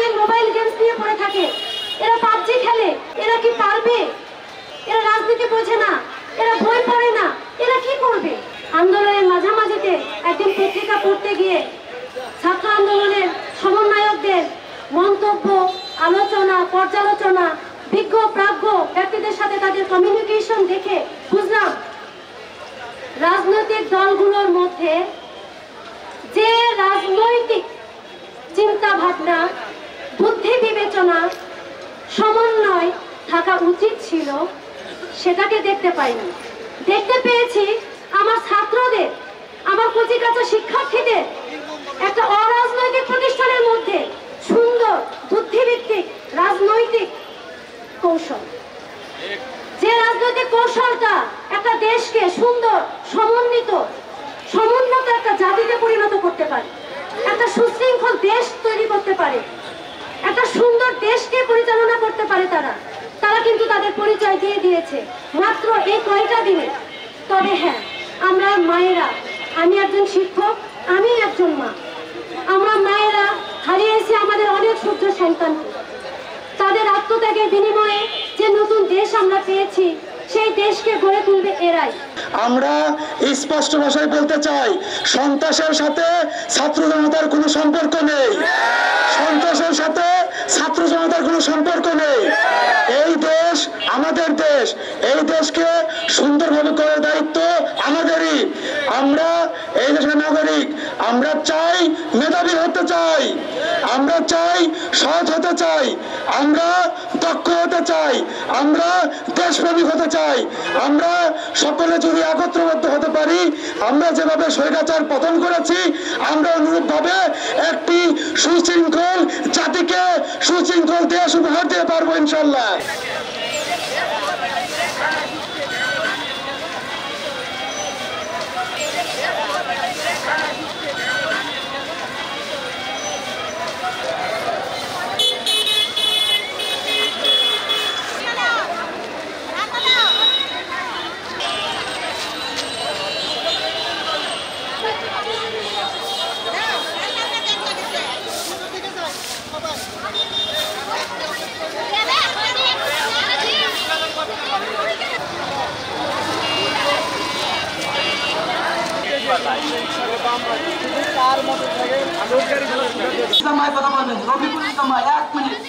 সারাদিন mobile games নিয়ে পড়ে থাকে, এরা পাবজি খেলে, এরা কি পারবে? এরা রাজনীতি বোঝে না, এরা বই পড়ে না, এরা কি করবে? আন্দোলনের মাঝামাঝিতে একদিন পত্রিকা পড়তে গিয়ে ছাত্র আন্দোলনের সমন্বয়কদের মন্তব্য, আলোচনা, পর্যালোচনা, বিজ্ঞ প্রাজ্ঞ ব্যক্তিদের সাথে তাদের কমিউনিকেশন দেখে বুঝলাম রাজনৈতিক দলগুলোর মধ্যে যে রাজনৈতিক চিন্তা ভাবনা, বুদ্ধি বিবেচনা, সমন্বয় থাকা উচিত ছিল সেটাকে দেখতে পাইনি। দেখতে পেয়েছি আমার ছাত্রদের, আমার কচিকাঁচা শিক্ষার্থীদের একটা অরাজনৈতিক প্রতিষ্ঠানের মধ্যে সুন্দর বুদ্ধিভিত্তিক রাজনৈতিক কৌশল, যে রাজনৈতিক কৌশলটা একটা দেশকে সুন্দর সমুন্নত একটা জাতিতে পরিণত করতে পারে, একটা সুশৃঙ্খল দেশ তৈরি করতে পারে, একটা সুন্দর দেশকে পরিচালনা করতে পারে। তারা কিন্তু তাদের পরিচয় দিয়ে দিয়েছে মাত্র এই কয়টা দিনে। তবে হ্যাঁ, আমরা মায়েরা, আমি একজন শিক্ষক, আমি একজন মা, আমরা মায়েরা হারিয়েছি আমাদের অনেক সূর্য সন্তান। তাদের আত্মত্যাগের বিনিময়ে যে নতুন দেশ আমরা পেয়েছি, সেই দেশকে গড়ে তুলবে এরাই। আমরা স্পষ্ট ভাষায় বলতে চাই, সন্ত্রাসের সাথে ছাত্র জনতার কোনো সম্পর্ক নেই, সন্ত্রাসের সাথে ছাত্র জনতার কোনো সম্পর্ক নেই। এই দেশ আমাদের দেশ, এই দেশকে সুন্দরভাবে করার দায়িত্ব আমাদেরই। আমরা এই দেশের নাগরিক, আমরা চাই মেধাবী হতে চাই, আমরা চাই সৎ হতে চাই, আমরা দক্ষ হতে চাই, আমরা দেশপ্রেমিক হতে চাই। আমরা সকলে যদি একত্রবদ্ধ হতে পারি, আমরা যেভাবে স্বৈরাচার পতন করেছি, আমরা অনুরূপভাবে একটি সুশৃঙ্খল জাতিকে সুশৃঙ্খল দেশ উপহার দিতে পারবো ইনশাল্লাহ। রবিকুল ইসলাম 1 মিনিট।